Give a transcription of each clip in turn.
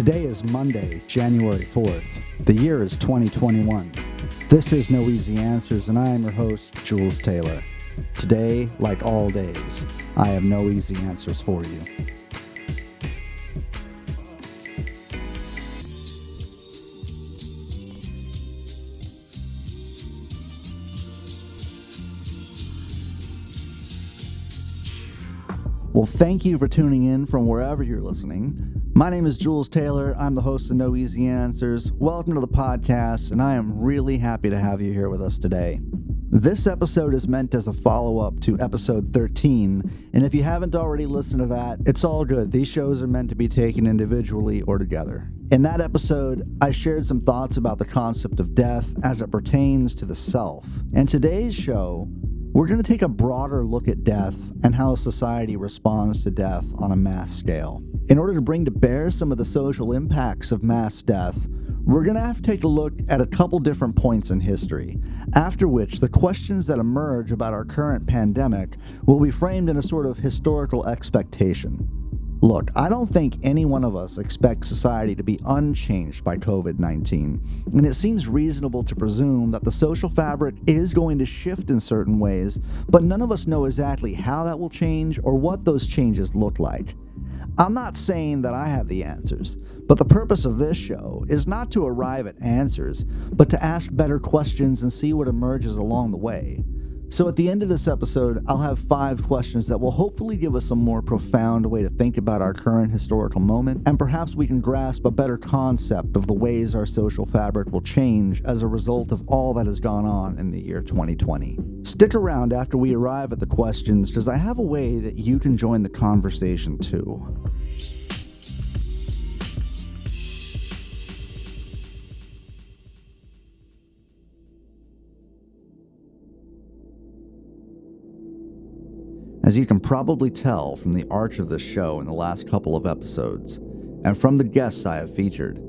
Today is Monday, January 4th. The year is 2021. This is No Easy Answers, and I am your host, Jules Taylor. Today, like all days, I have no easy answers for you. Well, thank you for tuning in from wherever you're listening. My name is Jules Taylor. I'm the host of No Easy Answers. Welcome to the podcast, and I am really happy to have you here with us today. This episode is meant as a follow-up to episode 13, and if you haven't already listened to that, it's all good. These shows are meant to be taken individually or together. In that episode, I shared some thoughts about the concept of death as it pertains to the self. And today's show, we're going to take a broader look at death and how society responds to death on a mass scale. In order to bring to bear some of the social impacts of mass death, we're going to have to take a look at a couple different points in history, after which the questions that emerge about our current pandemic will be framed in a sort of historical expectation. Look, I don't think any one of us expects society to be unchanged by COVID-19, and it seems reasonable to presume that the social fabric is going to shift in certain ways, but none of us know exactly how that will change or what those changes look like. I'm not saying that I have the answers, but the purpose of this show is not to arrive at answers, but to ask better questions and see what emerges along the way. So at the end of this episode, I'll have 5 questions that will hopefully give us a more profound way to think about our current historical moment, and perhaps we can grasp a better concept of the ways our social fabric will change as a result of all that has gone on in the year 2020. Stick around after we arrive at the questions, because I have a way that you can join the conversation too. As you can probably tell from the arch of this show in the last couple of episodes, and from the guests I have featured,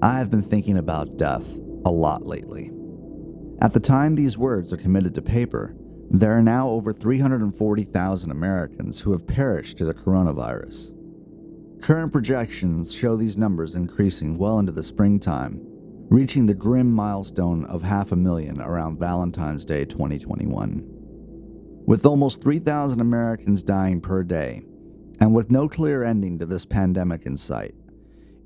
I have been thinking about death a lot lately. At the time these words are committed to paper, there are now over 340,000 Americans who have perished to the coronavirus. Current projections show these numbers increasing well into the springtime, reaching the grim milestone of 500,000 around Valentine's Day 2021. With almost 3,000 Americans dying per day, and with no clear ending to this pandemic in sight,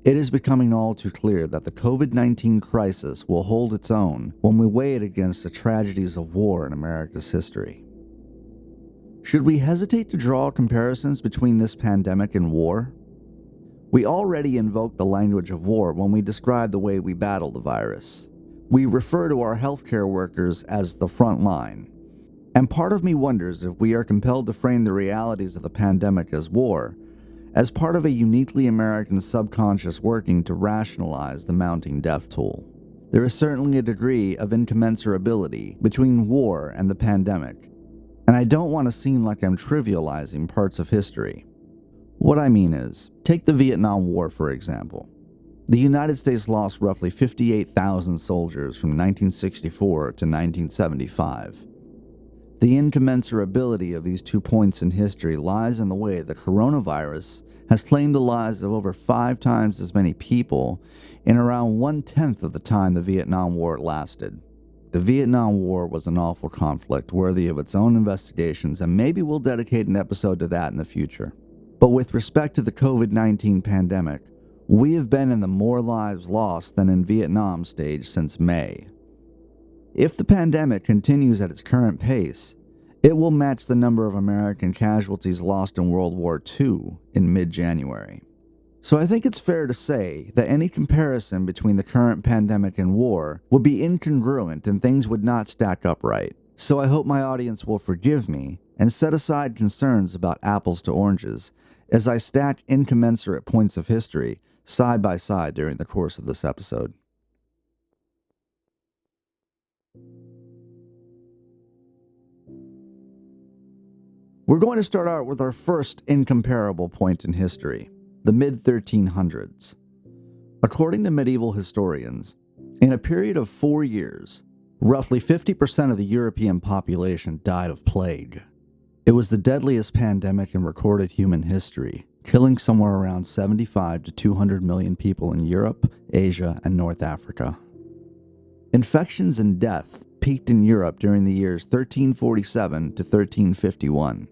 it is becoming all too clear that the COVID-19 crisis will hold its own when we weigh it against the tragedies of war in America's history. Should we hesitate to draw comparisons between this pandemic and war? We already invoke the language of war when we describe the way we battle the virus. We refer to our healthcare workers as the front line. And part of me wonders if we are compelled to frame the realities of the pandemic as war, as part of a uniquely American subconscious working to rationalize the mounting death toll. There is certainly a degree of incommensurability between war and the pandemic, and I don't want to seem like I'm trivializing parts of history. What I mean is, take the Vietnam War for example. The United States lost roughly 58,000 soldiers from 1964 to 1975. The incommensurability of these 2 points in history lies in the way the coronavirus has claimed the lives of over 5 times as many people in around 1/10 of the time the Vietnam War lasted. The Vietnam War was an awful conflict worthy of its own investigations, and maybe we'll dedicate an episode to that in the future. But with respect to the COVID-19 pandemic, we have been in the more lives lost than in Vietnam stage since May. If the pandemic continues at its current pace, it will match the number of American casualties lost in World War II in mid-January. So I think it's fair to say that any comparison between the current pandemic and war would be incongruent and things would not stack up right. So I hope my audience will forgive me and set aside concerns about apples to oranges as I stack incommensurate points of history side by side during the course of this episode. We're going to start out with our first incomparable point in history, the mid-1300s. According to medieval historians, in a period of 4 years, roughly 50% of the European population died of plague. It was the deadliest pandemic in recorded human history, killing somewhere around 75 to 200 million people in Europe, Asia, and North Africa. Infections and death peaked in Europe during the years 1347 to 1351.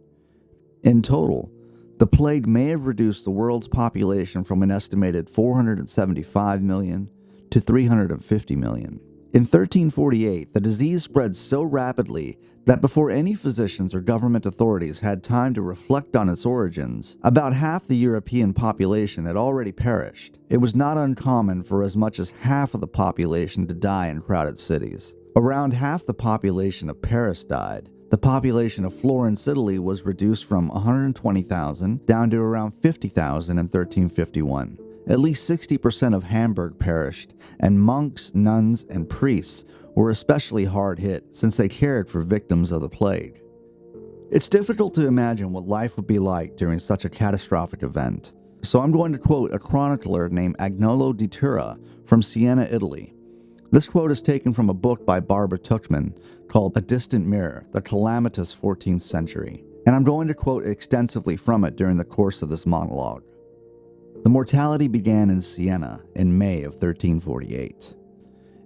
In total, the plague may have reduced the world's population from an estimated 475 million to 350 million. In 1348, the disease spread so rapidly that before any physicians or government authorities had time to reflect on its origins, about half the European population had already perished. It was not uncommon for as much as half of the population to die in crowded cities. Around half the population of Paris died. The population of Florence, Italy was reduced from 120,000 down to around 50,000 in 1351. At least 60% of Hamburg perished, and monks, nuns, and priests were especially hard hit since they cared for victims of the plague. It's difficult to imagine what life would be like during such a catastrophic event, so I'm going to quote a chronicler named Agnolo di Tura from Siena, Italy. This quote is taken from a book by Barbara Tuchman called A Distant Mirror, The Calamitous 14th Century, and I'm going to quote extensively from it during the course of this monologue. The mortality began in Siena in May of 1348.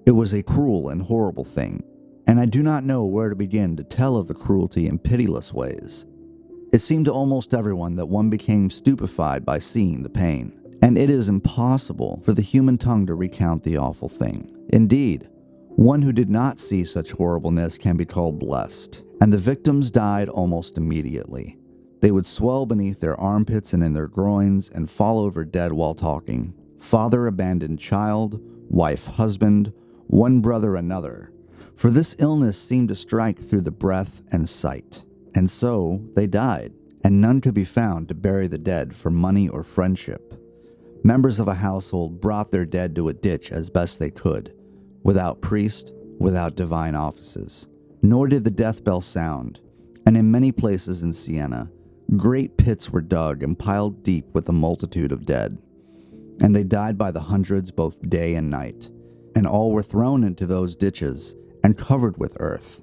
It was a cruel and horrible thing, and I do not know where to begin to tell of the cruelty in pitiless ways. It seemed to almost everyone that one became stupefied by seeing the pain, and it is impossible for the human tongue to recount the awful thing. Indeed, one who did not see such horribleness can be called blessed, and the victims died almost immediately. They would swell beneath their armpits and in their groins and fall over dead while talking. Father abandoned child, wife husband, one brother another, for this illness seemed to strike through the breath and sight. And so they died, and none could be found to bury the dead for money or friendship. Members of a household brought their dead to a ditch as best they could, without priest, without divine offices. Nor did the death bell sound, and in many places in Siena, great pits were dug and piled deep with a multitude of dead. And they died by the hundreds both day and night, and all were thrown into those ditches and covered with earth.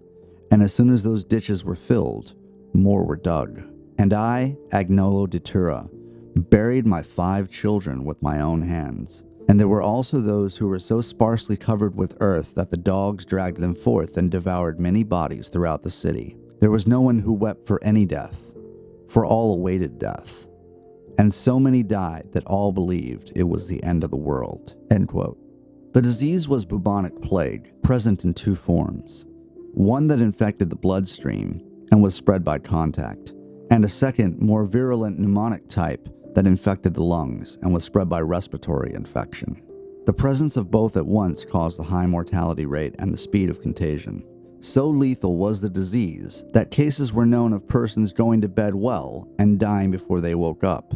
And as soon as those ditches were filled, more were dug. And I, Agnolo di Tura, buried my 5 children with my own hands. And there were also those who were so sparsely covered with earth that the dogs dragged them forth and devoured many bodies throughout the city. There was no one who wept for any death, for all awaited death. And so many died that all believed it was the end of the world." End quote. The disease was bubonic plague, present in 2 forms. One that infected the bloodstream and was spread by contact, and a second, more virulent pneumonic type that infected the lungs and was spread by respiratory infection. The presence of both at once caused a high mortality rate and the speed of contagion. So lethal was the disease that cases were known of persons going to bed well and dying before they woke up,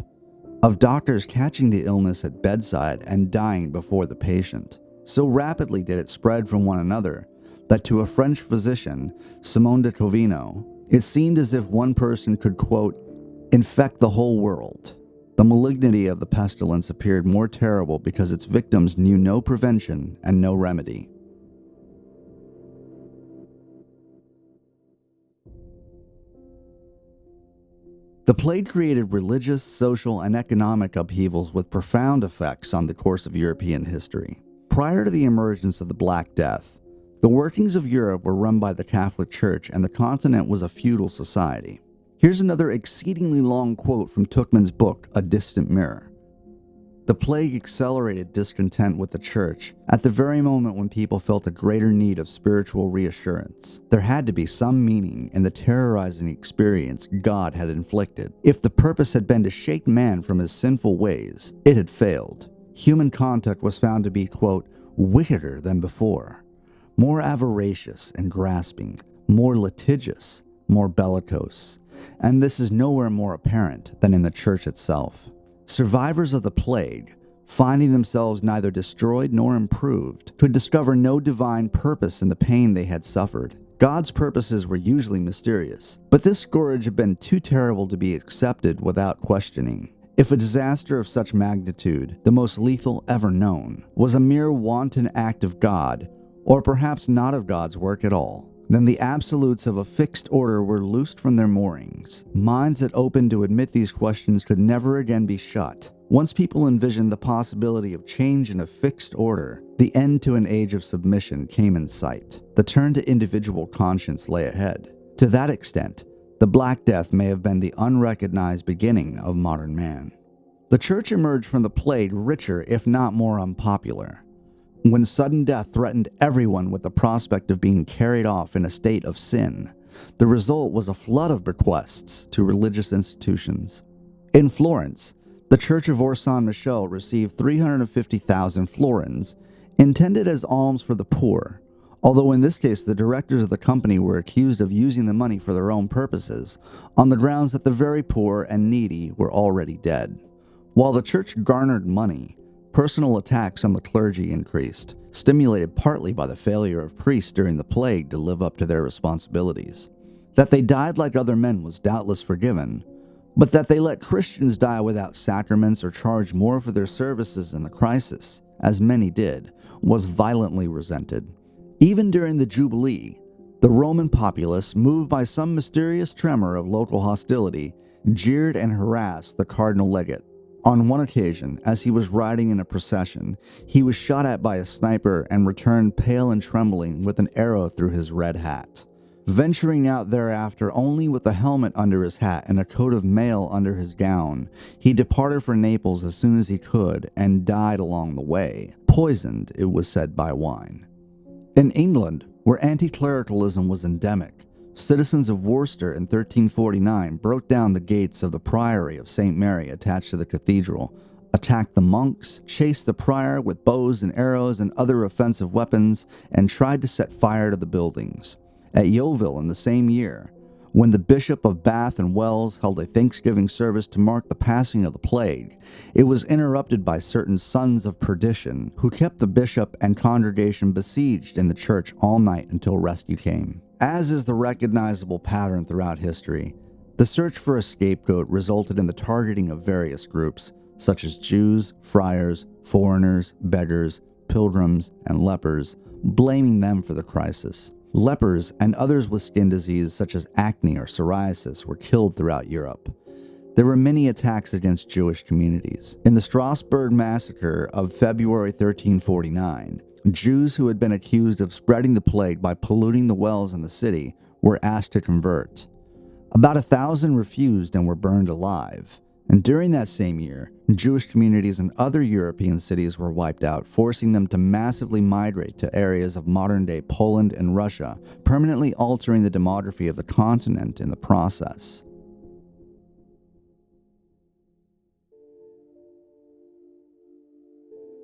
of doctors catching the illness at bedside and dying before the patient. So rapidly did it spread from one another that to a French physician, Simone de Covino, it seemed as if one person could, quote, infect the whole world. The malignity of the pestilence appeared more terrible because its victims knew no prevention and no remedy. The plague created religious, social, and economic upheavals with profound effects on the course of European history. Prior to the emergence of the Black Death, the workings of Europe were run by the Catholic Church and the continent was a feudal society. Here's another exceedingly long quote from Tuchman's book, A Distant Mirror. The plague accelerated discontent with the church at the very moment when people felt a greater need of spiritual reassurance. There had to be some meaning in the terrorizing experience God had inflicted. If the purpose had been to shake man from his sinful ways, it had failed. Human conduct was found to be, quote, wickeder than before, more avaricious and grasping, more litigious, more bellicose. And this is nowhere more apparent than in the church itself. Survivors of the plague, finding themselves neither destroyed nor improved, could discover no divine purpose in the pain they had suffered. God's purposes were usually mysterious, but this scourge had been too terrible to be accepted without questioning. If a disaster of such magnitude, the most lethal ever known, was a mere wanton act of God, or perhaps not of God's work at all, Then the absolutes of a fixed order were loosed from their moorings. Minds that opened to admit these questions could never again be shut. Once people envisioned the possibility of change in a fixed order, the end to an age of submission came in sight. The turn to individual conscience lay ahead. To that extent, the Black Death may have been the unrecognized beginning of modern man. The church emerged from the plague richer, if not more unpopular. When sudden death threatened everyone with the prospect of being carried off in a state of sin, the result was a flood of bequests to religious institutions. In Florence, the Church of Orsan Michel received 350,000 florins, intended as alms for the poor, although in this case the directors of the company were accused of using the money for their own purposes, on the grounds that the very poor and needy were already dead. While the church garnered money, personal attacks on the clergy increased, stimulated partly by the failure of priests during the plague to live up to their responsibilities. That they died like other men was doubtless forgiven, but that they let Christians die without sacraments or charge more for their services in the crisis, as many did, was violently resented. Even during the Jubilee, the Roman populace, moved by some mysterious tremor of local hostility, jeered and harassed the cardinal legate. On one occasion, as he was riding in a procession, he was shot at by a sniper and returned pale and trembling with an arrow through his red hat. Venturing out thereafter only with a helmet under his hat and a coat of mail under his gown, he departed for Naples as soon as he could and died along the way, poisoned, it was said, by wine. In England, where anti-clericalism was endemic, citizens of Worcester in 1349 broke down the gates of the priory of St. Mary attached to the cathedral, attacked the monks, chased the prior with bows and arrows and other offensive weapons, and tried to set fire to the buildings. At Yeovil in the same year, when the Bishop of Bath and Wells held a Thanksgiving service to mark the passing of the plague, it was interrupted by certain sons of perdition who kept the bishop and congregation besieged in the church all night until rescue came. As is the recognizable pattern throughout history, the search for a scapegoat resulted in the targeting of various groups, such as Jews, friars, foreigners, beggars, pilgrims, and lepers, blaming them for the crisis. Lepers and others with skin disease such as acne or psoriasis were killed throughout Europe. There were many attacks against Jewish communities. In the Strasbourg massacre of February 1349, Jews who had been accused of spreading the plague by polluting the wells in the city were asked to convert. About 1,000 refused and were burned alive. And during that same year, Jewish communities in other European cities were wiped out, forcing them to massively migrate to areas of modern-day Poland and Russia, permanently altering the demography of the continent in the process.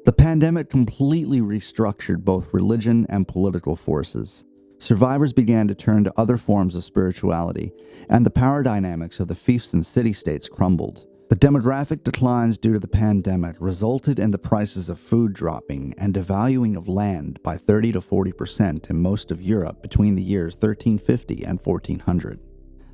The pandemic completely restructured both religion and political forces. Survivors began to turn to other forms of spirituality, and the power dynamics of the fiefs and city-states crumbled. The demographic declines due to the pandemic resulted in the prices of food dropping and devaluing of land by 30 to 40% in most of Europe between the years 1350 and 1400.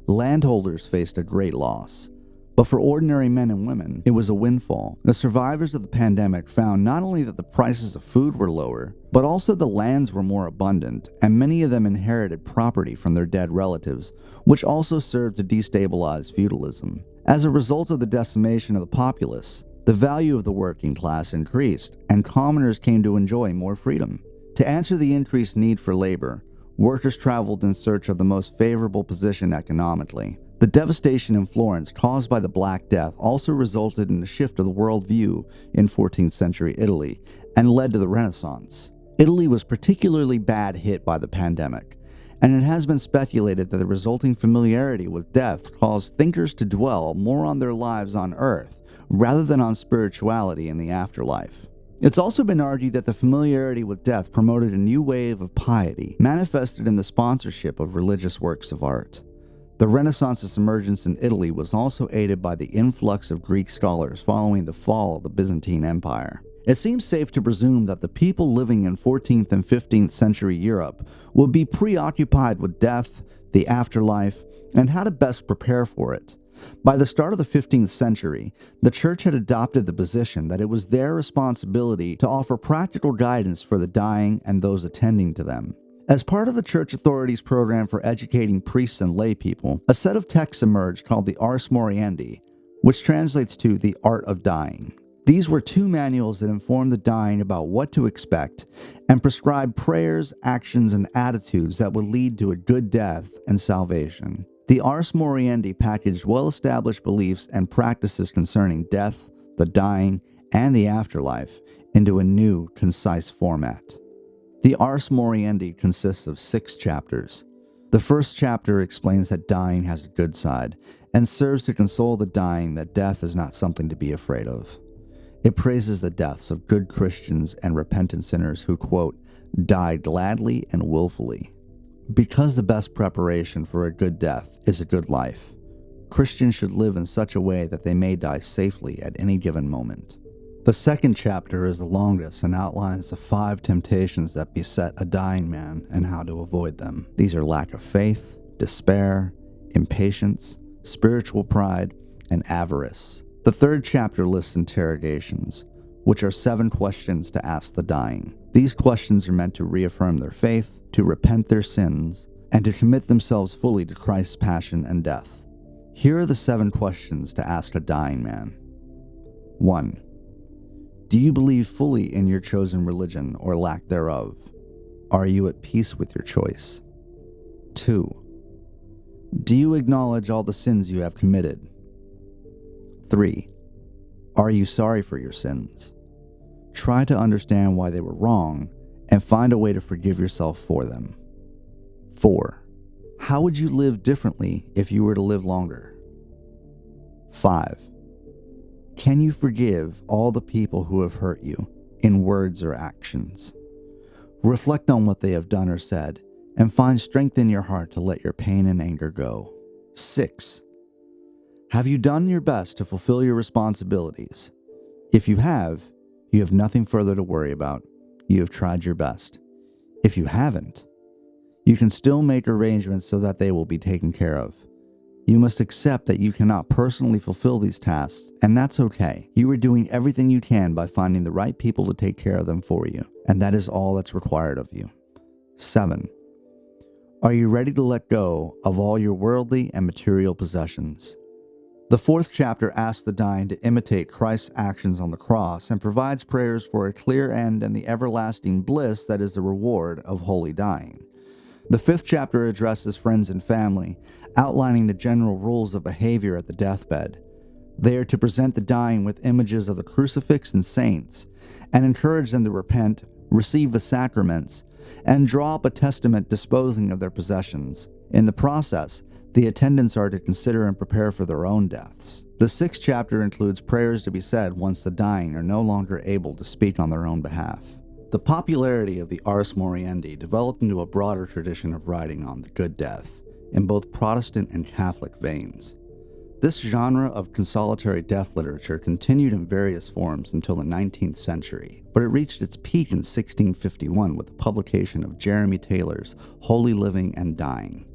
Landholders faced a great loss. But for ordinary men and women, it was a windfall. The survivors of the pandemic found not only that the prices of food were lower, but also the lands were more abundant, and many of them inherited property from their dead relatives, which also served to destabilize feudalism. As a result of the decimation of the populace, the value of the working class increased, and commoners came to enjoy more freedom. To answer the increased need for labor, workers traveled in search of the most favorable position economically. The devastation in Florence caused by the Black Death also resulted in a shift of the worldview in 14th century Italy and led to the Renaissance. Italy was particularly bad hit by the pandemic, and it has been speculated that the resulting familiarity with death caused thinkers to dwell more on their lives on earth rather than on spirituality in the afterlife. It's also been argued that the familiarity with death promoted a new wave of piety, manifested in the sponsorship of religious works of art. The Renaissance's emergence in Italy was also aided by the influx of Greek scholars following the fall of the Byzantine Empire. It seems safe to presume that the people living in 14th and 15th century Europe would be preoccupied with death, the afterlife, and how to best prepare for it. By the start of the 15th century, the Church had adopted the position that it was their responsibility to offer practical guidance for the dying and those attending to them. As part of the church authorities' program for educating priests and lay people, a set of texts emerged called the Ars Moriendi, which translates to the art of dying. These were 2 manuals that informed the dying about what to expect and prescribed prayers, actions, and attitudes that would lead to a good death and salvation. The Ars Moriendi packaged well-established beliefs and practices concerning death, the dying, and the afterlife into a new, concise format. The Ars Moriendi consists of 6 chapters. The first chapter explains that dying has a good side and serves to console the dying that death is not something to be afraid of. It praises the deaths of good Christians and repentant sinners who, quote, died gladly and willfully. Because the best preparation for a good death is a good life, Christians should live in such a way that they may die safely at any given moment. The second chapter is the longest and outlines the 5 temptations that beset a dying man and how to avoid them. These are lack of faith, despair, impatience, spiritual pride, and avarice. The third chapter lists interrogations, which are 7 questions to ask the dying. These questions are meant to reaffirm their faith, to repent their sins, and to commit themselves fully to Christ's passion and death. Here are the 7 questions to ask a dying man. 1. Do you believe fully in your chosen religion or lack thereof? Are you at peace with your choice? 2. Do you acknowledge all the sins you have committed? 3. Are you sorry for your sins? Try to understand why they were wrong and find a way to forgive yourself for them. 4. How would you live differently if you were to live longer? 5. Can you forgive all the people who have hurt you in words or actions? Reflect on what they have done or said and find strength in your heart to let your pain and anger go. 6. Have you done your best to fulfill your responsibilities? If you have nothing further to worry about. You have tried your best. If you haven't, you can still make arrangements so that they will be taken care of. You must accept that you cannot personally fulfill these tasks, and that's okay. You are doing everything you can by finding the right people to take care of them for you, and that is all that's required of you. 7. Are you ready to let go of all your worldly and material possessions? The 4th chapter asks the dying to imitate Christ's actions on the cross and provides prayers for a clear end and the everlasting bliss that is the reward of holy dying. The 5th chapter addresses friends and family, outlining the general rules of behavior at the deathbed. They are to present the dying with images of the crucifix and saints, and encourage them to repent, receive the sacraments, and draw up a testament disposing of their possessions. In the process, the attendants are to consider and prepare for their own deaths. The 6th chapter includes prayers to be said once the dying are no longer able to speak on their own behalf. The popularity of the Ars Moriendi developed into a broader tradition of writing on the good death, in both Protestant and Catholic veins. This genre of consolatory death literature continued in various forms until the 19th century, but it reached its peak in 1651 with the publication of Jeremy Taylor's Holy Living and Dying.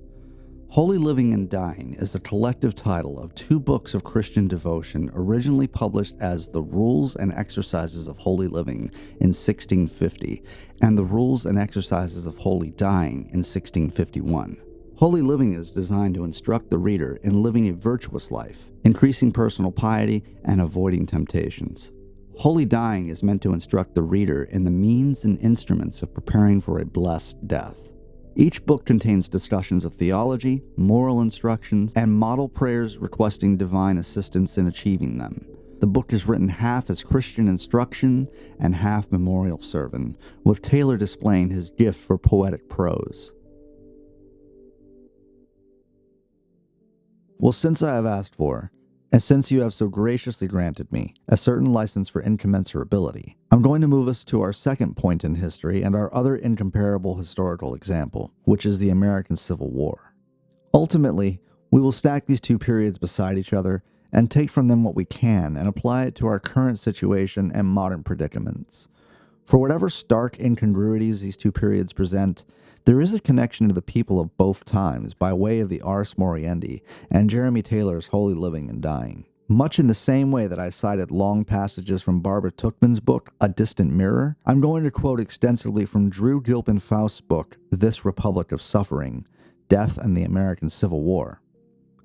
Holy Living and Dying is the collective title of 2 books of Christian devotion originally published as The Rules and Exercises of Holy Living in 1650 and The Rules and Exercises of Holy Dying in 1651. Holy Living is designed to instruct the reader in living a virtuous life, increasing personal piety, and avoiding temptations. Holy Dying is meant to instruct the reader in the means and instruments of preparing for a blessed death. Each book contains discussions of theology, moral instructions, and model prayers requesting divine assistance in achieving them. The book is written half as Christian instruction and half memorial sermon, with Taylor displaying his gift for poetic prose. Well, since I have asked for, and since you have so graciously granted me a certain license for incommensurability, I'm going to move us to our second point in history and our other incomparable historical example, which is the American Civil War. Ultimately, we will stack these 2 periods beside each other and take from them what we can and apply it to our current situation and modern predicaments. For whatever stark incongruities these 2 periods present, there is a connection to the people of both times by way of the Ars Moriendi and Jeremy Taylor's Holy Living and Dying. Much in the same way that I cited long passages from Barbara Tuchman's book, A Distant Mirror, I'm going to quote extensively from Drew Gilpin Faust's book, This Republic of Suffering, Death and the American Civil War.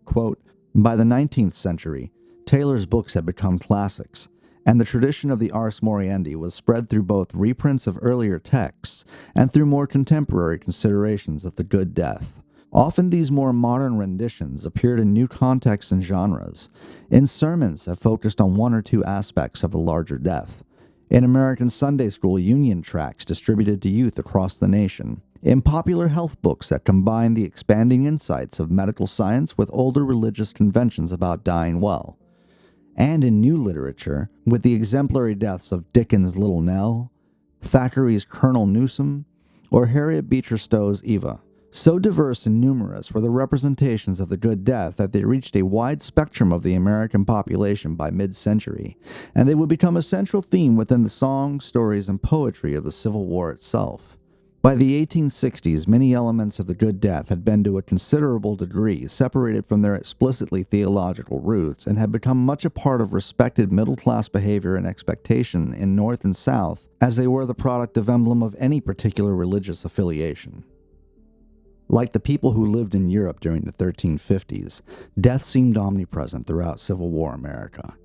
Quote, by the 19th century, Taylor's books had become classics, and the tradition of the Ars Moriendi was spread through both reprints of earlier texts and through more contemporary considerations of the good death. Often these more modern renditions appeared in new contexts and genres, in sermons that focused on one or two aspects of the larger death, in American Sunday school union tracts distributed to youth across the nation, in popular health books that combine the expanding insights of medical science with older religious conventions about dying well, and in new literature with the exemplary deaths of Dickens' Little Nell, Thackeray's Colonel Newsom, or Harriet Beecher Stowe's Eva. So diverse and numerous were the representations of the good death that they reached a wide spectrum of the American population by mid-century, and they would become a central theme within the songs, stories, and poetry of the Civil War itself. By the 1860s, many elements of the good death had been to a considerable degree separated from their explicitly theological roots and had become much a part of respected middle-class behavior and expectation in North and South, as they were the product of emblem of any particular religious affiliation. Like the people who lived in Europe during the 1350s, death seemed omnipresent throughout Civil War America.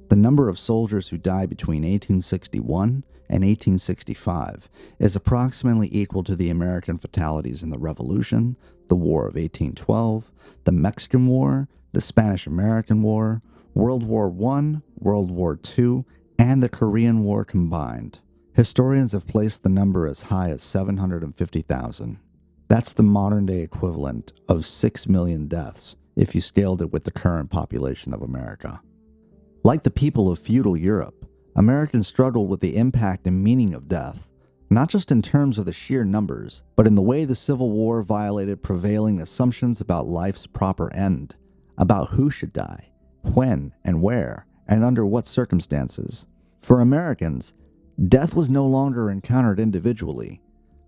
The number of soldiers who died between 1861 and 1865 is approximately equal to the American fatalities in the Revolution, the War of 1812, the Mexican War, the Spanish-American War, World War I, World War II, and the Korean War combined. Historians have placed the number as high as 750,000. That's the modern-day equivalent of 6 million deaths if you scaled it with the current population of America. Like the people of feudal Europe, Americans struggled with the impact and meaning of death, not just in terms of the sheer numbers, but in the way the Civil War violated prevailing assumptions about life's proper end, about who should die, when and where, and under what circumstances. For Americans, death was no longer encountered individually.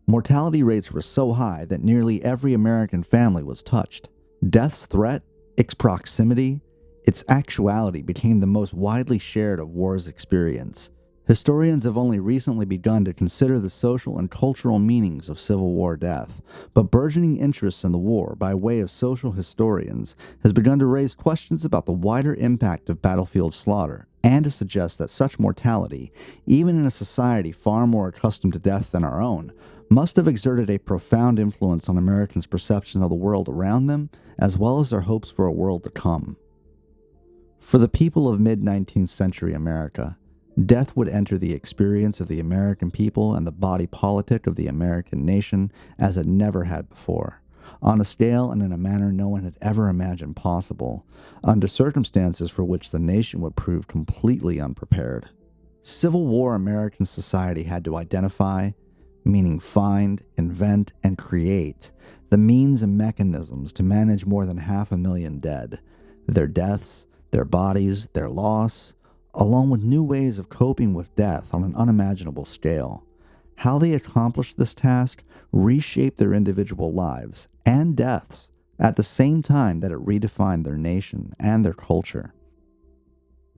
Mortality rates were so high that nearly every American family was touched. Death's threat, its proximity, its actuality became the most widely shared of war's experience. Historians have only recently begun to consider the social and cultural meanings of Civil War death, but burgeoning interest in the war by way of social historians has begun to raise questions about the wider impact of battlefield slaughter, and to suggest that such mortality, even in a society far more accustomed to death than our own, must have exerted a profound influence on Americans' perception of the world around them, as well as their hopes for a world to come. For the people of mid-19th century America, death would enter the experience of the American people and the body politic of the American nation as it never had before, on a scale and in a manner no one had ever imagined possible, under circumstances for which the nation would prove completely unprepared. Civil War American society had to identify, meaning find, invent, and create, the means and mechanisms to manage more than 500,000 dead, their deaths, their bodies, their loss, along with new ways of coping with death on an unimaginable scale. How they accomplished this task reshaped their individual lives and deaths at the same time that it redefined their nation and their culture.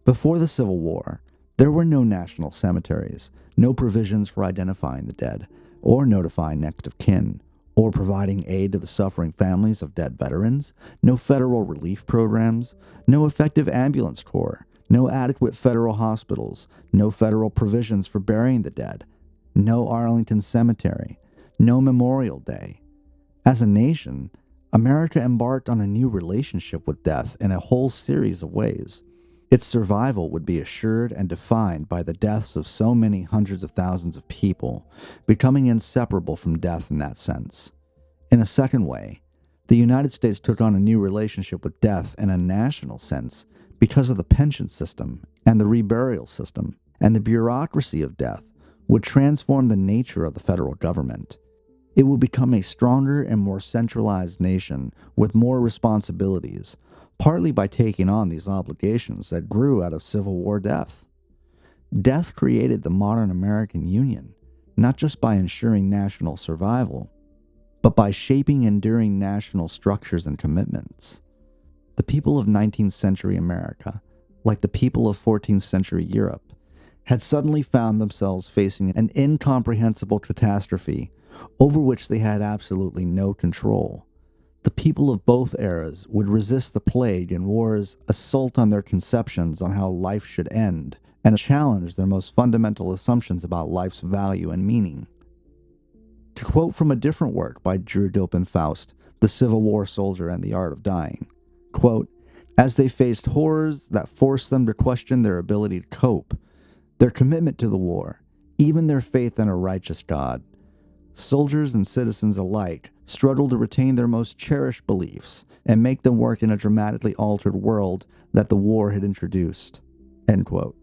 Before the Civil War, there were no national cemeteries, no provisions for identifying the dead, or notifying next of kin, or providing aid to the suffering families of dead veterans, no federal relief programs, no effective ambulance corps, no adequate federal hospitals, no federal provisions for burying the dead, no Arlington Cemetery, no Memorial Day. As a nation, America embarked on a new relationship with death in a whole series of ways. Its survival would be assured and defined by the deaths of so many hundreds of thousands of people, becoming inseparable from death in that sense. In a second way, the United States took on a new relationship with death in a national sense because of the pension system and the reburial system, and the bureaucracy of death would transform the nature of the federal government. It would become a stronger and more centralized nation with more responsibilities, partly by taking on these obligations that grew out of Civil War death. Death created the modern American Union, not just by ensuring national survival, but by shaping enduring national structures and commitments. The people of 19th century America, like the people of 14th century Europe, had suddenly found themselves facing an incomprehensible catastrophe over which they had absolutely no control. The people of both eras would resist the plague and war's assault on their conceptions on how life should end, and challenge their most fundamental assumptions about life's value and meaning. To quote from a different work by Drew Gilpin Faust, The Civil War Soldier and the Art of Dying, quote, "As they faced horrors that forced them to question their ability to cope, their commitment to the war, even their faith in a righteous God, soldiers and citizens alike struggled to retain their most cherished beliefs and make them work in a dramatically altered world that the war had introduced." End quote.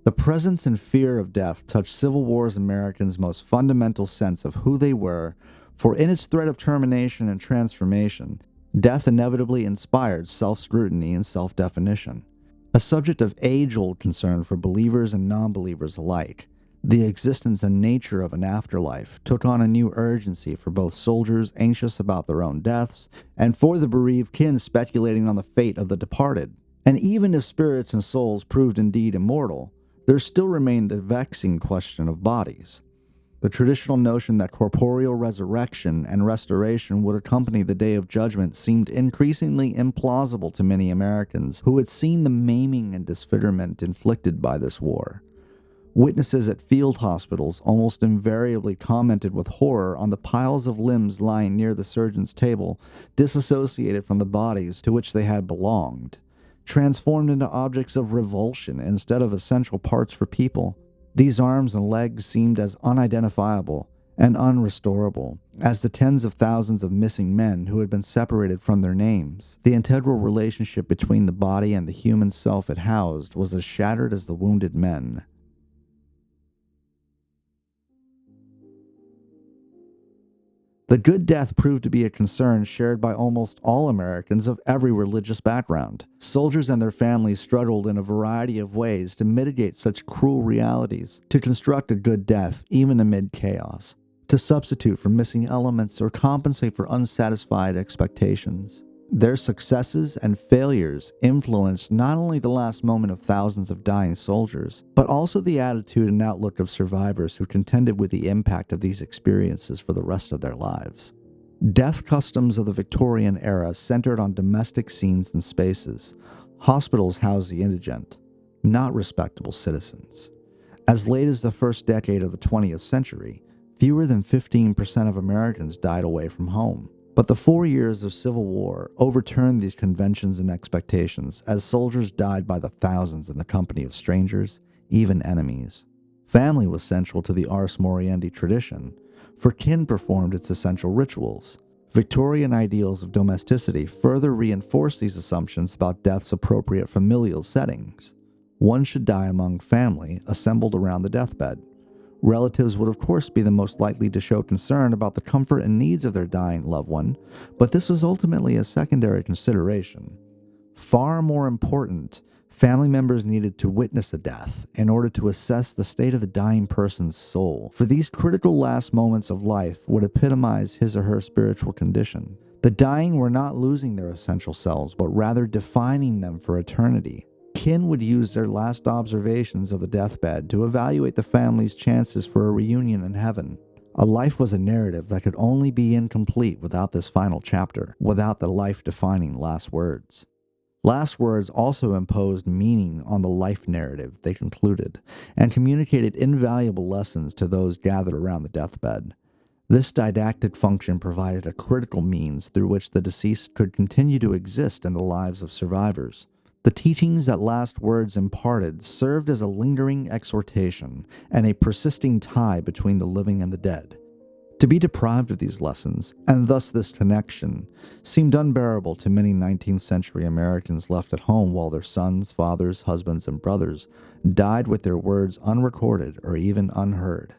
The presence and fear of death touched Civil War's Americans' most fundamental sense of who they were, for in its threat of termination and transformation, death inevitably inspired self-scrutiny and self-definition. A subject of age-old concern for believers and non-believers alike, the existence and nature of an afterlife took on a new urgency for both soldiers anxious about their own deaths and for the bereaved kin speculating on the fate of the departed. And even if spirits and souls proved indeed immortal, there still remained the vexing question of bodies. The traditional notion that corporeal resurrection and restoration would accompany the day of judgment seemed increasingly implausible to many Americans who had seen the maiming and disfigurement inflicted by this war. Witnesses at field hospitals almost invariably commented with horror on the piles of limbs lying near the surgeon's table, disassociated from the bodies to which they had belonged, transformed into objects of revulsion instead of essential parts for people. These arms and legs seemed as unidentifiable and unrestorable as the tens of thousands of missing men who had been separated from their names. The integral relationship between the body and the human self it housed was as shattered as the wounded men. The good death proved to be a concern shared by almost all Americans of every religious background. Soldiers and their families struggled in a variety of ways to mitigate such cruel realities, to construct a good death even amid chaos, to substitute for missing elements or compensate for unsatisfied expectations. Their successes and failures influenced not only the last moment of thousands of dying soldiers, but also the attitude and outlook of survivors who contended with the impact of these experiences for the rest of their lives. Death customs of the Victorian era centered on domestic scenes and spaces. Hospitals housed the indigent, not respectable citizens. As late as the first decade of the 20th century, fewer than 15% of Americans died away from home. But the 4 years of Civil War overturned these conventions and expectations as soldiers died by the thousands in the company of strangers, even enemies. Family was central to the Ars Moriendi tradition, for kin performed its essential rituals. Victorian ideals of domesticity further reinforced these assumptions about death's appropriate familial settings. One should die among family assembled around the deathbed. Relatives would of course be the most likely to show concern about the comfort and needs of their dying loved one, but this was ultimately a secondary consideration. Far more important, family members needed to witness a death in order to assess the state of the dying person's soul, for these critical last moments of life would epitomize his or her spiritual condition. The dying were not losing their essential selves, but rather defining them for eternity. Kin would use their last observations of the deathbed to evaluate the family's chances for a reunion in heaven. A life was a narrative that could only be incomplete without this final chapter, without the life-defining last words. Last words also imposed meaning on the life narrative they concluded, and communicated invaluable lessons to those gathered around the deathbed. This didactic function provided a critical means through which the deceased could continue to exist in the lives of survivors. The teachings that last words imparted served as a lingering exhortation and a persisting tie between the living and the dead. To be deprived of these lessons, and thus this connection, seemed unbearable to many 19th century Americans left at home while their sons, fathers, husbands, and brothers died with their words unrecorded or even unheard.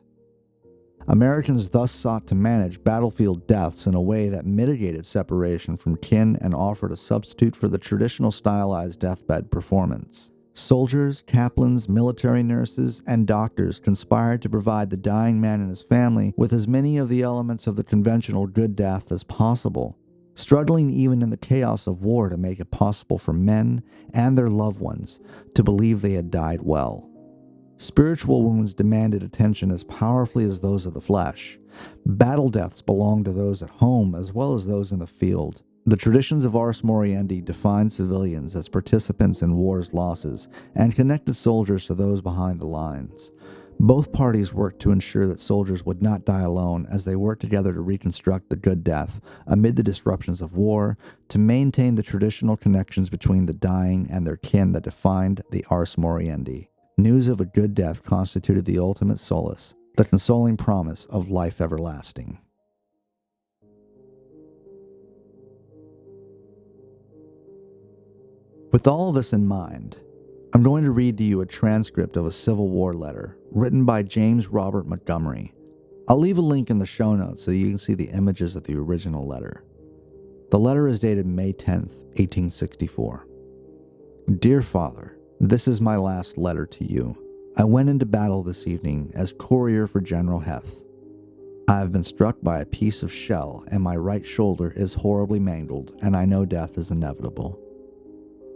Americans thus sought to manage battlefield deaths in a way that mitigated separation from kin and offered a substitute for the traditional stylized deathbed performance. Soldiers, chaplains, military nurses, and doctors conspired to provide the dying man and his family with as many of the elements of the conventional good death as possible. struggling even in the chaos of war to make it possible for men and their loved ones to believe they had died well. Spiritual wounds demanded attention as powerfully as those of the flesh. Battle deaths belonged to those at home as well as those in the field. The traditions of Ars Moriendi defined civilians as participants in war's losses and connected soldiers to those behind the lines. Both parties worked to ensure that soldiers would not die alone as they worked together to reconstruct the good death amid the disruptions of war, to maintain the traditional connections between the dying and their kin that defined the Ars Moriendi. News of a good death constituted the ultimate solace, the consoling promise of life everlasting. With all this in mind, I'm going to read to you a transcript of a Civil War letter written by James Robert Montgomery. I'll leave a link in the show notes so you can see the images of the original letter. The letter is dated May 10th, 1864. Dear Father, this is my last letter to you. I went into battle this evening as courier for General Heth. I have been struck by a piece of shell and my right shoulder is horribly mangled, and I know death is inevitable.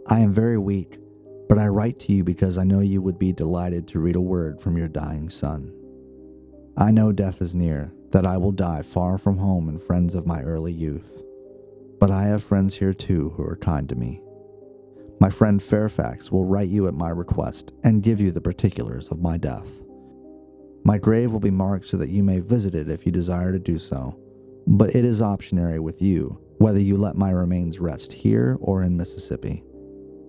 I am very weak, but I write to you because I know you would be delighted to read a word from your dying son. I know death is near, that I will die far from home and friends of my early youth. But I have friends here too who are kind to me. My friend Fairfax will write you at my request and give you the particulars of my death. My grave will be marked so that you may visit it if you desire to do so, but it is optionary with you whether you let my remains rest here or in Mississippi.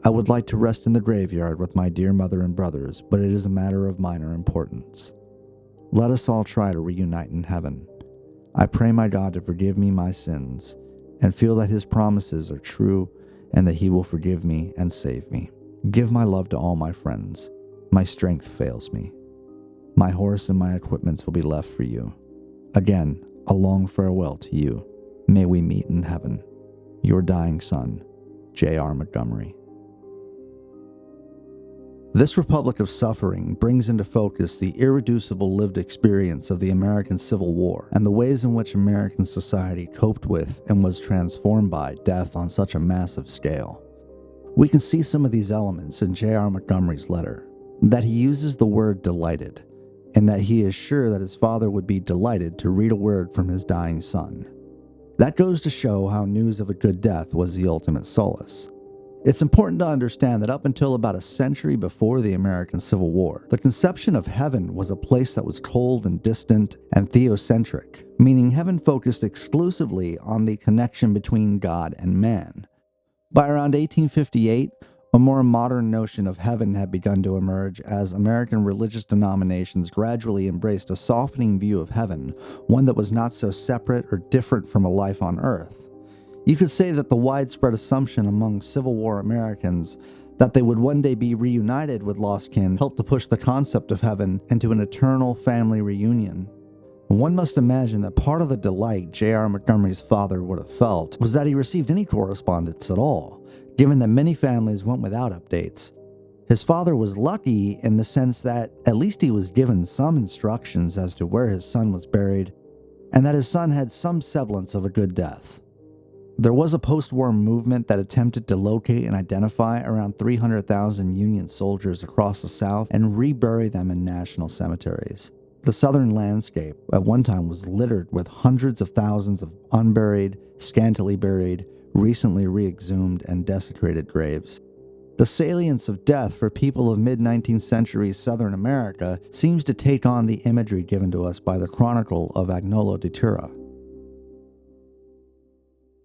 I would like to rest in the graveyard with my dear mother and brothers, but it is a matter of minor importance. Let us all try to reunite in heaven. I pray my God to forgive me my sins, and feel that his promises are true and that he will forgive me and save me. Give my love to all my friends. My strength fails me. My horse and my equipments will be left for you. Again, a long farewell to you. May we meet in heaven. Your dying son, J.R. Montgomery. This republic of suffering brings into focus the irreducible lived experience of the American Civil War and the ways in which American society coped with and was transformed by death on such a massive scale. We can see some of these elements in J.R. Montgomery's letter, that he uses the word delighted, and that he is sure that his father would be delighted to read a word from his dying son. That goes to show how news of a good death was the ultimate solace. It's important to understand that up until about a century before the American Civil War, the conception of heaven was a place that was cold and distant and theocentric, meaning heaven focused exclusively on the connection between God and man. By around 1858, a more modern notion of heaven had begun to emerge as American religious denominations gradually embraced a softening view of heaven, one that was not so separate or different from a life on earth. You could say that the widespread assumption among Civil War Americans that they would one day be reunited with lost kin helped to push the concept of heaven into an eternal family reunion. One must imagine that part of the delight J.R. Montgomery's father would have felt was that he received any correspondence at all, given that many families went without updates. His father was lucky in the sense that at least he was given some instructions as to where his son was buried, and that his son had some semblance of a good death. There was a post-war movement that attempted to locate and identify around 300,000 Union soldiers across the South and rebury them in national cemeteries. The southern landscape at one time was littered with hundreds of thousands of unburied, scantily buried, recently re-exhumed, and desecrated graves. The salience of death for people of mid-19th century Southern America seems to take on the imagery given to us by the Chronicle of Agnolo di Tura.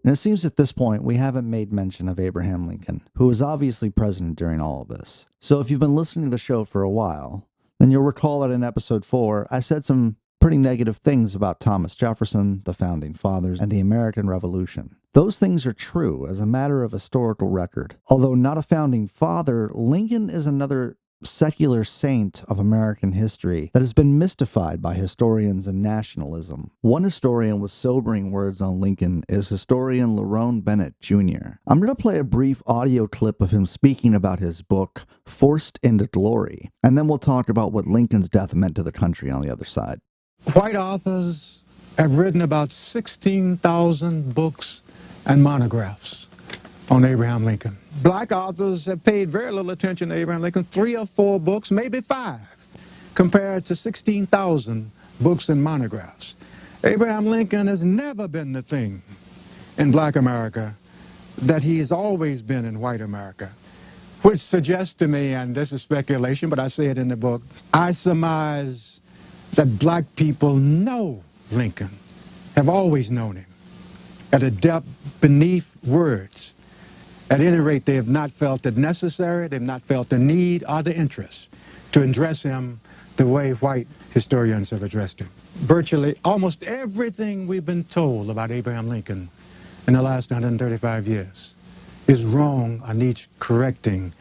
And it seems at this point we haven't made mention of Abraham Lincoln, who was obviously present during all of this. So if you've been listening to the show for a while, then you'll recall that in episode 4, I said some pretty negative things about Thomas Jefferson, the Founding Fathers, and the American Revolution. Those things are true as a matter of historical record. Although not a founding father, Lincoln is another secular saint of American history that has been mystified by historians and nationalism. One historian with sobering words on Lincoln is historian Lerone Bennett Jr. I'm going to play a brief audio clip of him speaking about his book, Forced into Glory, and then we'll talk about what Lincoln's death meant to the country on the other side. White authors have written about 16,000 books and monographs on Abraham Lincoln. Black authors have paid very little attention to Abraham Lincoln, 3 or 4 books, maybe 5, compared to 16,000 books and monographs. Abraham Lincoln has never been the thing in black America that he has always been in white America, which suggests to me, and this is speculation, but I say it in the book, I surmise that black people know Lincoln, have always known him, at a depth beneath words. At any rate, they have not felt it necessary, they've not felt the need or the interest to address him the way white historians have addressed him. Virtually almost everything we've been told about Abraham Lincoln in the last 135 years is wrong or needs correcting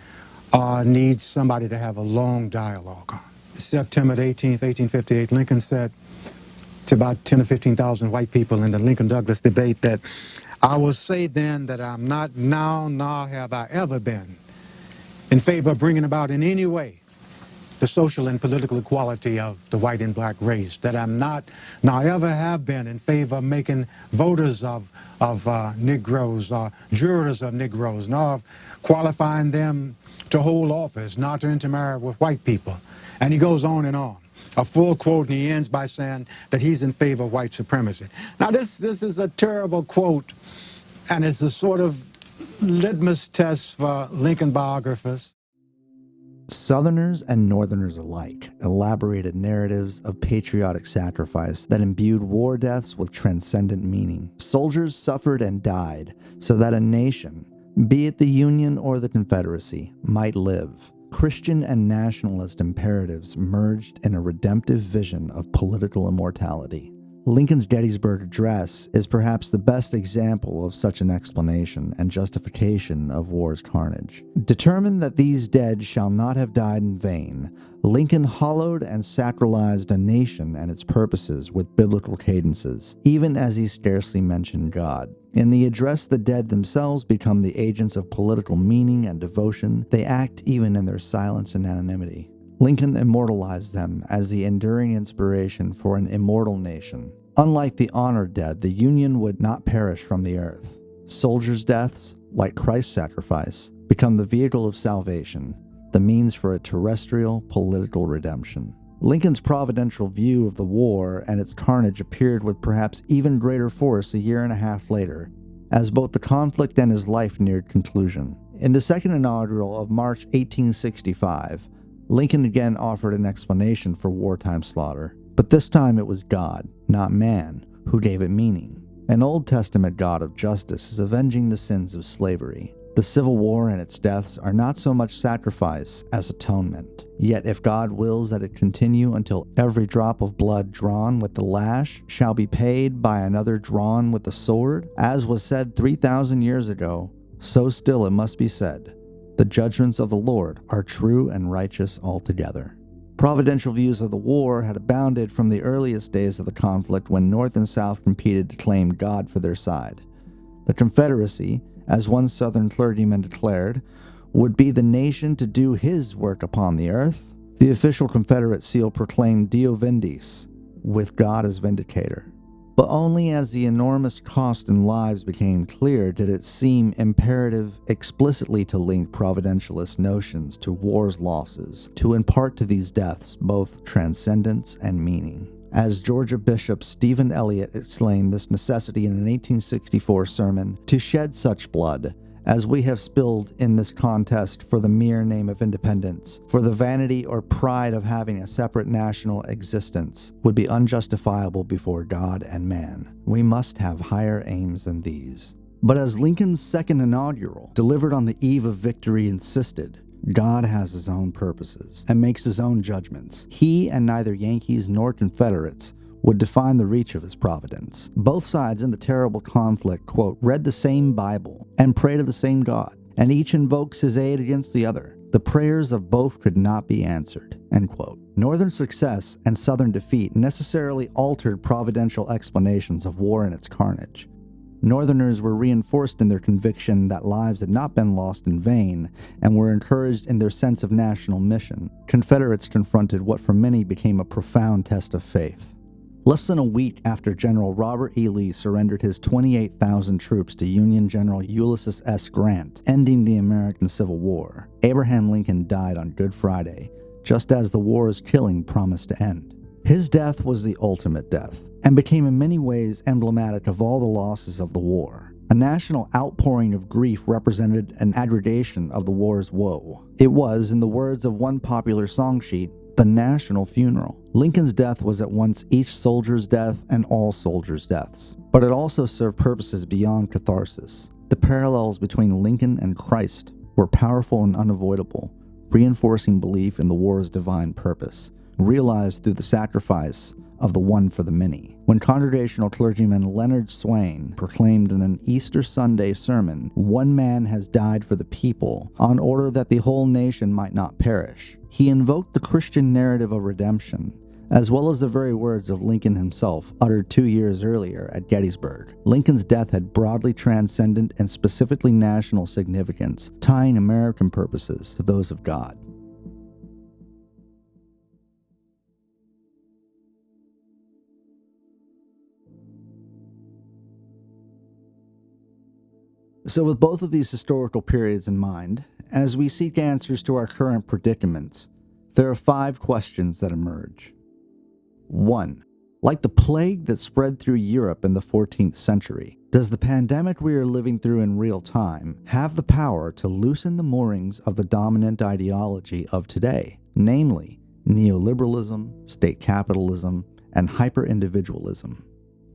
or needs somebody to have a long dialogue on. September 18th, 1858, Lincoln said to about 10 or 15,000 white people in the Lincoln-Douglas debate that I will say then that I'm not now, nor have I ever been, in favor of bringing about in any way the social and political equality of the white and black race, that I'm not, nor ever have been, in favor of making voters of Negroes or jurors of Negroes, nor of qualifying them to hold office, not to intermarry with white people. And he goes on and on. A full quote, and he ends by saying that he's in favor of white supremacy. Now, this is a terrible quote, and it's a sort of litmus test for Lincoln biographers. Southerners and Northerners alike elaborated narratives of patriotic sacrifice that imbued war deaths with transcendent meaning. Soldiers suffered and died so that a nation, be it the Union or the Confederacy, might live. Christian and nationalist imperatives merged in a redemptive vision of political immortality. Lincoln's Gettysburg Address is perhaps the best example of such an explanation and justification of war's carnage. Determined that these dead shall not have died in vain, Lincoln hallowed and sacralized a nation and its purposes with biblical cadences, even as he scarcely mentioned God. In the address, the dead themselves become the agents of political meaning and devotion. They act even in their silence and anonymity. Lincoln immortalized them as the enduring inspiration for an immortal nation. Unlike the honored dead, the Union would not perish from the earth. Soldiers' deaths, like Christ's sacrifice, become the vehicle of salvation, the means for a terrestrial political redemption. Lincoln's providential view of the war and its carnage appeared with perhaps even greater force a year and a half later, as both the conflict and his life neared conclusion. In the second inaugural of March 1865, Lincoln again offered an explanation for wartime slaughter, but this time it was God, not man, who gave it meaning. An Old Testament God of justice is avenging the sins of slavery. The Civil War and its deaths are not so much sacrifice as atonement. Yet if God wills that it continue until every drop of blood drawn with the lash shall be paid by another drawn with the sword, as was said 3,000 years ago, so still it must be said, the judgments of the Lord are true and righteous altogether. Providential views of the war had abounded from the earliest days of the conflict when North and South competed to claim God for their side. The Confederacy, as one Southern clergyman declared, would be the nation to do his work upon the earth. The official Confederate seal proclaimed Deo Vindis, with God as vindicator. But only as the enormous cost in lives became clear did it seem imperative explicitly to link providentialist notions to war's losses, to impart to these deaths both transcendence and meaning. As Georgia Bishop Stephen Eliot exclaimed this necessity in an 1864 sermon, to shed such blood as we have spilled in this contest for the mere name of independence, for the vanity or pride of having a separate national existence, would be unjustifiable before God and man. We must have higher aims than these. But as Lincoln's second inaugural, delivered on the eve of victory, insisted, God has his own purposes and makes his own judgments. He and neither Yankees nor Confederates would define the reach of his providence. Both sides in the terrible conflict, quote, read the same Bible and pray to the same God, and each invokes his aid against the other. The prayers of both could not be answered, end quote. Northern success and Southern defeat necessarily altered providential explanations of war and its carnage. Northerners were reinforced in their conviction that lives had not been lost in vain and were encouraged in their sense of national mission. Confederates confronted what for many became a profound test of faith. less than a week after General Robert E. Lee surrendered his 28,000 troops to Union General Ulysses S. Grant, ending the American Civil War. Abraham Lincoln died on Good Friday, just as the war's killing promised to end. His death was the ultimate death, and became in many ways emblematic of all the losses of the war. A national outpouring of grief represented an aggregation of the war's woe. It was, in the words of one popular song sheet, the national funeral. Lincoln's death was at once each soldier's death and all soldiers' deaths, but it also served purposes beyond catharsis. The parallels between Lincoln and Christ were powerful and unavoidable, reinforcing belief in the war's divine purpose, realized through the sacrifice of the one for the many. When Congregational clergyman Leonard Swain proclaimed in an Easter Sunday sermon, "One man has died for the people, in order that the whole nation might not perish," he invoked the Christian narrative of redemption, as well as the very words of Lincoln himself, uttered 2 years earlier at Gettysburg. Lincoln's death had broadly transcendent and specifically national significance, tying American purposes to those of God. So with both of these historical periods in mind, as we seek answers to our current predicaments, there are 5 questions that emerge. 1. Like the plague that spread through Europe in the 14th century, does the pandemic we are living through in real time have the power to loosen the moorings of the dominant ideology of today, namely neoliberalism, state capitalism, and hyper-individualism?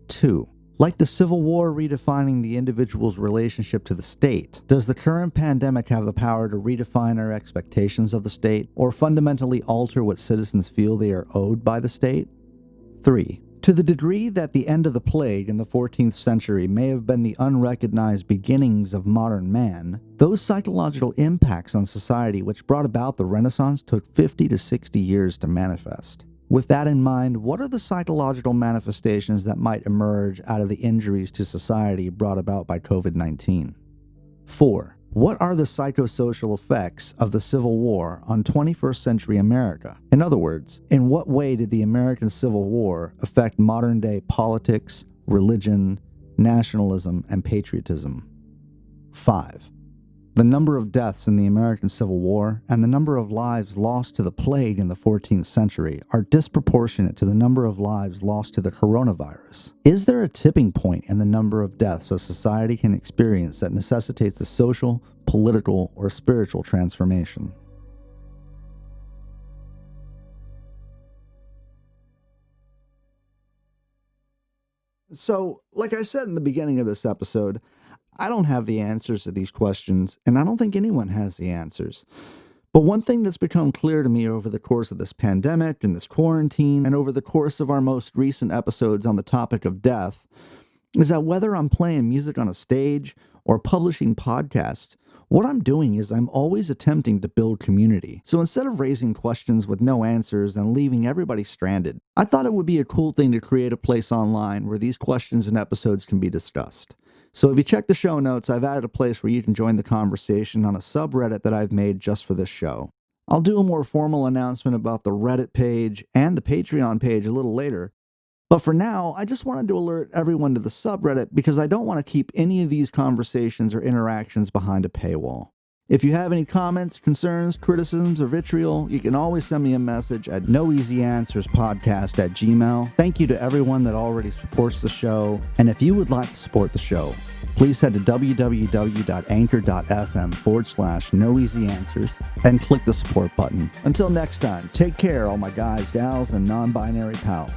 2. Like the Civil War redefining the individual's relationship to the state, does the current pandemic have the power to redefine our expectations of the state, or fundamentally alter what citizens feel they are owed by the state? 3. To the degree that the end of the plague in the 14th century may have been the unrecognized beginnings of modern man, those psychological impacts on society which brought about the Renaissance took 50 to 60 years to manifest. With that in mind, what are the psychological manifestations that might emerge out of the injuries to society brought about by COVID-19? 4. What are the psychosocial effects of the Civil War on 21st century America? In other words, in what way did the American Civil War affect modern-day politics, religion, nationalism, and patriotism? 5. The number of deaths in the American Civil War and the number of lives lost to the plague in the 14th century are disproportionate to the number of lives lost to the coronavirus. Is there a tipping point in the number of deaths a society can experience that necessitates a social, political, or spiritual transformation? So, like I said in the beginning of this episode, I don't have the answers to these questions, and I don't think anyone has the answers. But one thing that's become clear to me over the course of this pandemic and this quarantine, and over the course of our most recent episodes on the topic of death, is that whether I'm playing music on a stage or publishing podcasts, what I'm doing is I'm always attempting to build community. So instead of raising questions with no answers and leaving everybody stranded, I thought it would be a cool thing to create a place online where these questions and episodes can be discussed. So if you check the show notes, I've added a place where you can join the conversation on a subreddit that I've made just for this show. I'll do a more formal announcement about the Reddit page and the Patreon page a little later. But for now, I just wanted to alert everyone to the subreddit because I don't want to keep any of these conversations or interactions behind a paywall. If you have any comments, concerns, criticisms, or vitriol, you can always send me a message at noeasyanswerspodcast@gmail.com. Thank you to everyone that already supports the show. And if you would like to support the show, please head to www.anchor.fm/noeasyanswers and click the support button. Until next time, take care, all my guys, gals, and non-binary pals.